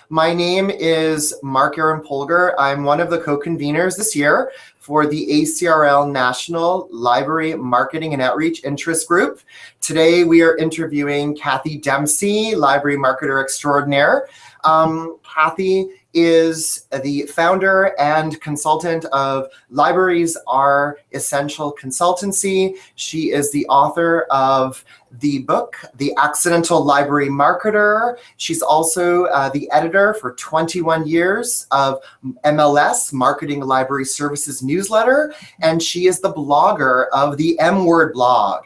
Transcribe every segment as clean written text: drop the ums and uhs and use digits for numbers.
My name is Mark Aaron Polgar. I'm one of the co-conveners this year for the ACRL National Library Marketing and Outreach Interest Group. Today we are interviewing Kathy Dempsey, Library Marketer Extraordinaire. Kathy is the founder and consultant of Libraries Are Essential Consultancy. She is the author of the book, The Accidental Library Marketer. She's also the editor for 21 years of MLS, Marketing Library Services newsletter, and she is the blogger of the M-Word blog.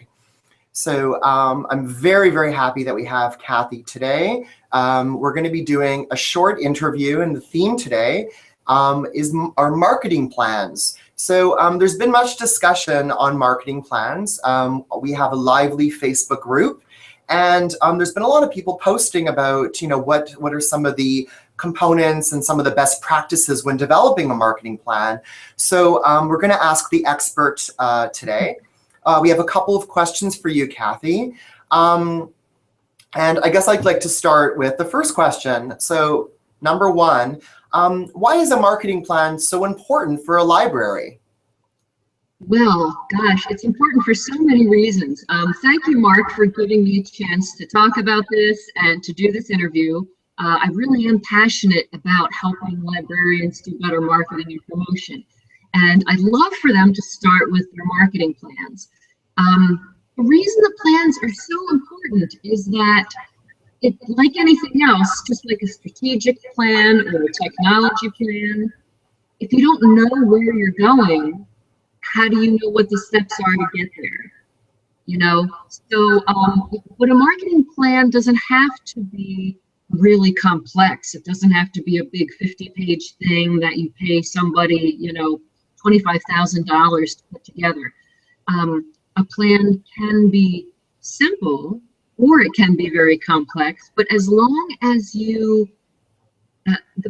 So I'm very, very happy that we have Kathy today. We're going to be doing a short interview, and the theme today is our marketing plans. So there's been much discussion on marketing plans. We have a lively Facebook group, and there's been a lot of people posting about, what are some of the components and some of the best practices when developing a marketing plan. So we're going to ask the expert today. We have a couple of questions for you, Kathy. And I guess I'd like to start with the first question. So number one, why is a marketing plan so important for a library? Well, gosh, it's important for so many reasons. Thank you, Mark, for giving me a chance to talk about this and to do this interview. I really am passionate about helping librarians do better marketing and promotion. And I'd love for them to start with their marketing plans. The reason the plans are so important is that like anything else, just like a strategic plan or a technology plan, if you don't know where you're going, how do you know what the steps are to get there? So but a marketing plan doesn't have to be really complex. It doesn't have to be a big 50-page thing that you pay somebody, $25,000 to put together. A plan can be simple, or it can be very complex, but as long as the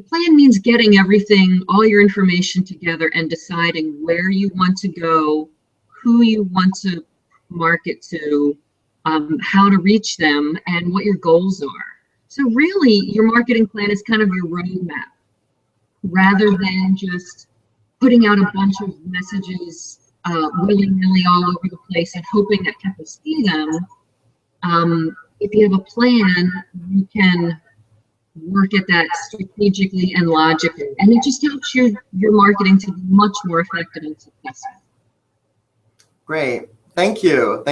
plan means getting everything, all your information together and deciding where you want to go, who you want to market to, how to reach them, and what your goals are. So really, your marketing plan is kind of your roadmap, rather than just putting out a bunch of messages willy-nilly all over the place and hoping that people see them. If you have a plan, you can work at that strategically and logically, and it just helps your marketing to be much more effective and successful. Great, thank you.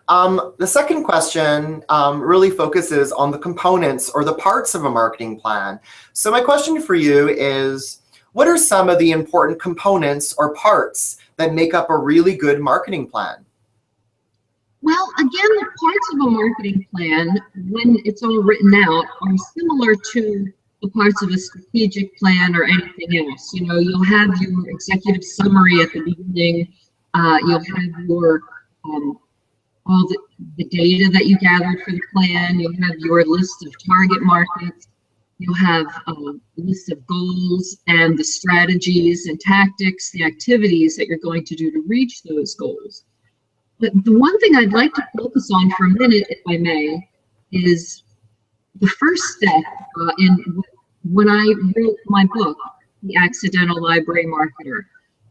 The second question really focuses on the components or the parts of a marketing plan. So my question for you is, what are some of the important components or parts that make up a really good marketing plan? Well, again, the parts of a marketing plan, when it's all written out, are similar to the parts of a strategic plan or anything else. You'll have your executive summary at the beginning. You'll have your all the data that you gathered for the plan. You'll have your list of target markets. You'll have a list of goals and the strategies and tactics, the activities that you're going to do to reach those goals. But the one thing I'd like to focus on for a minute, if I may, is the first step when I wrote my book, The Accidental Library Marketer.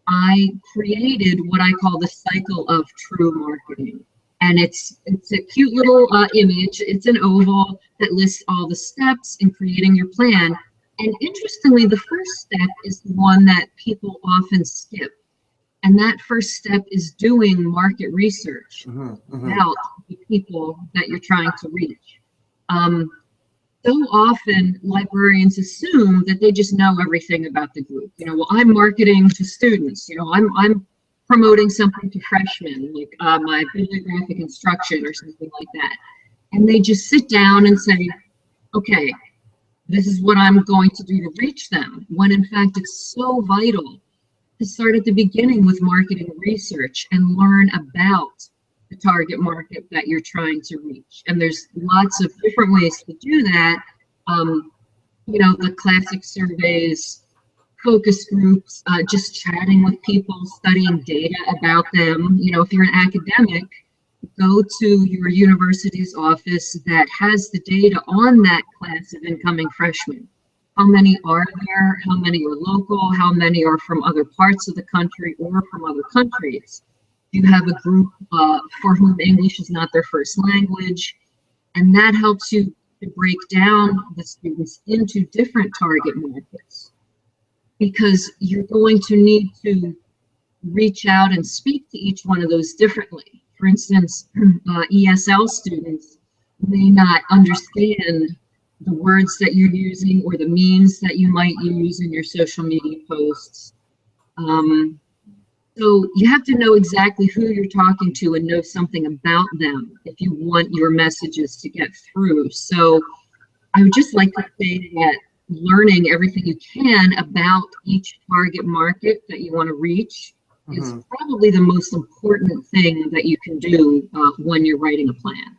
I created what I call the cycle of true marketing. And it's a cute little image. It's an oval that lists all the steps in creating your plan. And interestingly, the first step is the one that people often skip. And that first step is doing market research about the people that you're trying to reach. So often librarians assume that they just know everything about the group. Well, I'm marketing to students. I'm promoting something to freshmen, like my bibliographic instruction or something like that. And they just sit down and say, okay, this is what I'm going to do to reach them. When in fact, it's so vital to start at the beginning with marketing research and learn about the target market that you're trying to reach. And there's lots of different ways to do that. The classic surveys, focus groups, just chatting with people, studying data about them. If you're an academic, go to your university's office that has the data on that class of incoming freshmen. How many are there? How many are local? How many are from other parts of the country or from other countries? Do you have a group for whom English is not their first language? And that helps you to break down the students into different target markets, because you're going to need to reach out and speak to each one of those differently. For instance, ESL students may not understand the words that you're using or the memes that you might use in your social media posts. So you have to know exactly who you're talking to and know something about them if you want your messages to get through. So I would just like to say that learning everything you can about each target market that you want to reach is probably the most important thing that you can do when you're writing a plan.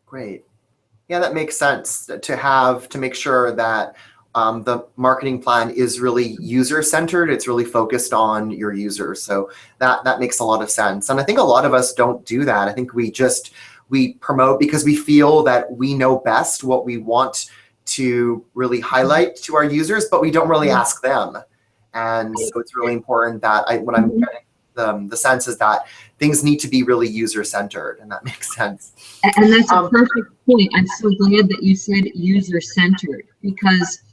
Great. Yeah, that makes sense to make sure that the marketing plan is really user-centered. It's really focused on your users. So that makes a lot of sense. And I think a lot of us don't do that. I think we promote because we feel that we know best what we want to really highlight to our users, but we don't really ask them. And so it's really important that what I'm getting the sense is that things need to be really user-centered, and that makes sense. And that's a perfect point. I'm so glad that you said user-centered, because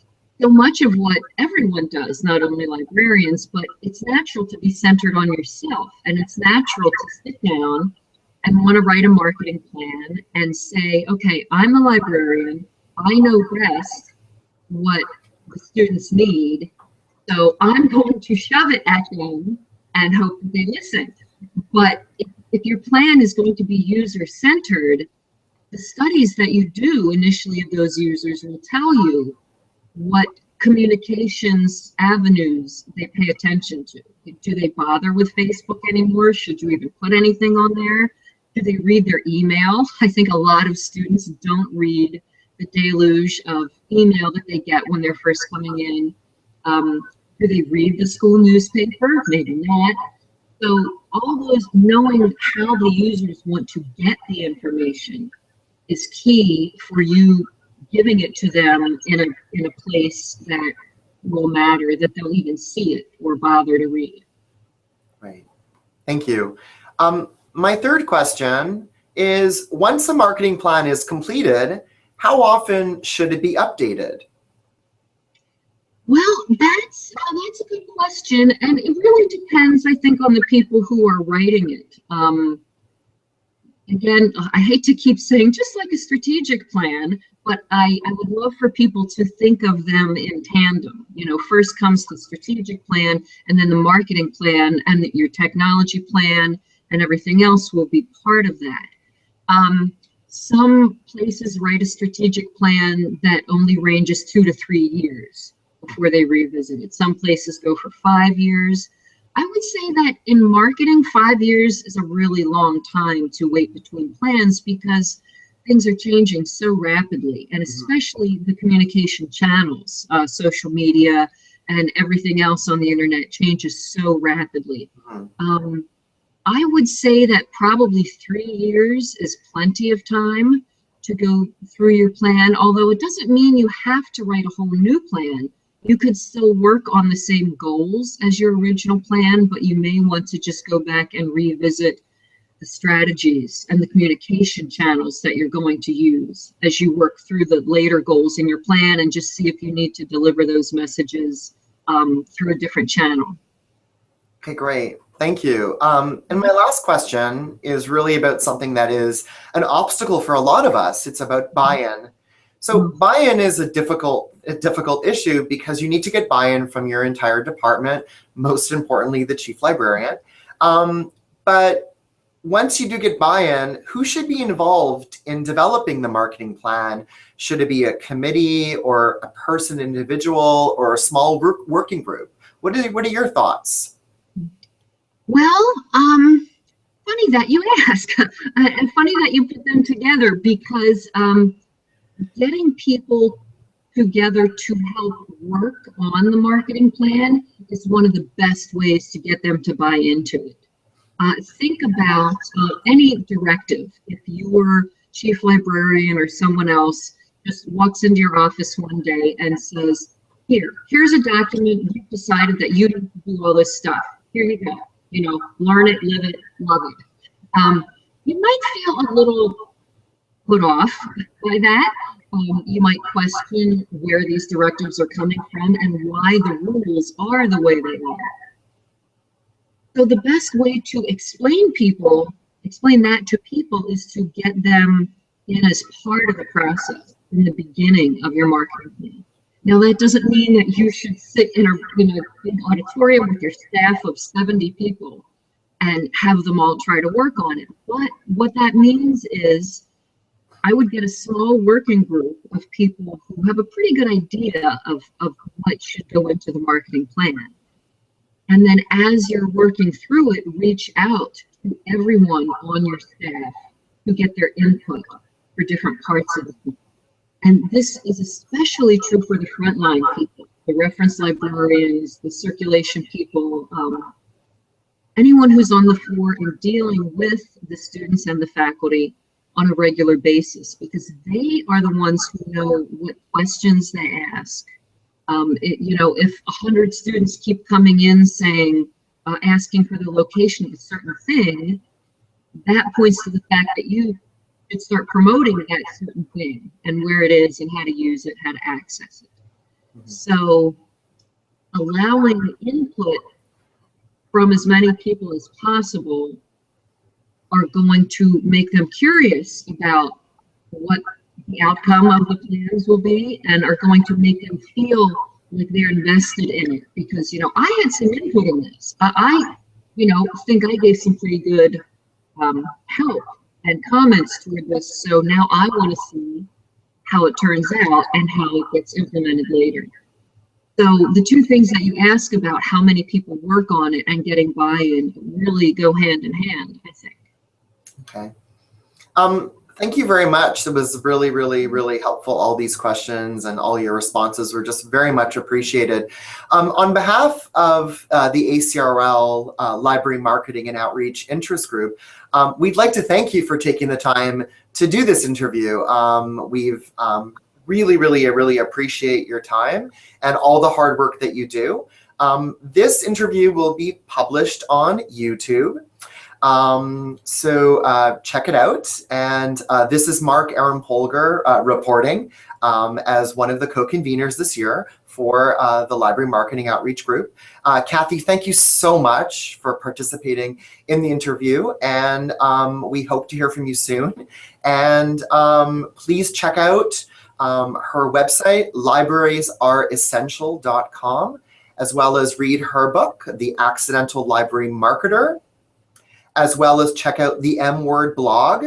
so much of what everyone does, not only librarians, but it's natural to be centered on yourself, and it's natural to sit down and want to write a marketing plan and say, okay, I'm a librarian, I know best what the students need, so I'm going to shove it at them and hope that they listen. But if your plan is going to be user-centered, the studies that you do initially of those users will tell you what communications avenues they pay attention to. Do they bother with Facebook anymore? Should you even put anything on there? Do they read their email? I think a lot of students don't read the deluge of email that they get when they're first coming in. Do they read the school newspaper? Maybe not. So all those, knowing how the users want to get the information is key for you giving it to them in a place that will matter, that they'll even see it or bother to read it. Right. Thank you. My third question is, once a marketing plan is completed, how often should it be updated? Well, that's a good question, and it really depends, I think, on the people who are writing it. Again, I hate to keep saying just like a strategic plan, but I would love for people to think of them in tandem. You know, first comes the strategic plan, and then the marketing plan, and your technology plan, and everything else will be part of that. Some places write a strategic plan that only ranges 2 to 3 years before they revisit it. Some places go for 5 years. I would say that in marketing, 5 years is a really long time to wait between plans, because things are changing so rapidly, and especially the communication channels, social media and everything else on the internet changes so rapidly. I would say that probably 3 years is plenty of time to go through your plan, although it doesn't mean you have to write a whole new plan. You could still work on the same goals as your original plan, but you may want to just go back and revisit the strategies and the communication channels that you're going to use as you work through the later goals in your plan, and just see if you need to deliver those messages through a different channel. Okay, great. Thank you. And my last question is really about something that is an obstacle for a lot of us. It's about buy-in. So buy-in is a difficult issue, because you need to get buy-in from your entire department, most importantly, the chief librarian. But once you do get buy-in, who should be involved in developing the marketing plan? Should it be a committee or a person, individual, or a small working group? What are your thoughts? Well, funny that you ask, and funny that you put them together, because getting people together to help work on the marketing plan is one of the best ways to get them to buy into it. think about any directive. If your chief librarian or someone else just walks into your office one day and says, here's a document, you've decided that you need to do all this stuff. Here you go. You know, learn it, live it, love it. You might feel a little put off by that. You might question where these directives are coming from and why the rules are the way they are. So the best way to explain that to people is to get them in as part of the process in the beginning of your marketing plan. Now that doesn't mean that you should sit in an auditorium with your staff of 70 people and have them all try to work on it. But what that means is I would get a small working group of people who have a pretty good idea of what should go into the marketing plan. And then as you're working through it, reach out to everyone on your staff to get their input for different parts of the plan. And this is especially true for the frontline people, the reference librarians, the circulation people, anyone who's on the floor and dealing with the students and the faculty on a regular basis, because they are the ones who know what questions they ask. If 100 students keep coming in saying, asking for the location of a certain thing, that points to the fact that you should start promoting that certain thing and where it is and how to use it, how to access it. Mm-hmm. So allowing input from as many people as possible are going to make them curious about what the outcome of the plans will be and are going to make them feel like they're invested in it. Because, I had some input in this. I think I gave some pretty good help and comments toward this. So now I want to see how it turns out and how it gets implemented later. So the two things that you ask about, how many people work on it and getting buy-in, really go hand in hand, I think. Okay. Thank you very much. It was really, really, really helpful. All these questions and all your responses were just very much appreciated. On behalf of the ACRL Library Marketing and Outreach Interest Group, we'd like to thank you for taking the time to do this interview. We've really appreciate your time and all the hard work that you do. This interview will be published on YouTube. So check it out. And this is Mark Aaron Polgar reporting as one of the co-conveners this year for the Library Marketing Outreach Group. Kathy, thank you so much for participating in the interview, and we hope to hear from you soon. And please check out her website, librariesAreEssential.com, as well as read her book, The Accidental Library Marketer, as well as check out the M Word blog.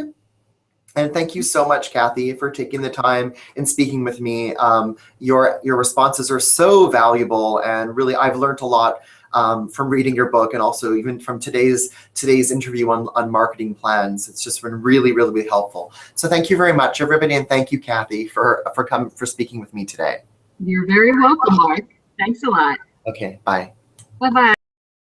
And thank you so much, Kathy, for taking the time and speaking with me. Your responses are so valuable, and really I've learned a lot from reading your book, and also even from today's interview on marketing plans. It's just been really, really helpful. So thank you very much, everybody, and thank you, Kathy, for speaking with me today. You're very welcome, Mark. Thanks a lot. Okay, bye. Bye-bye.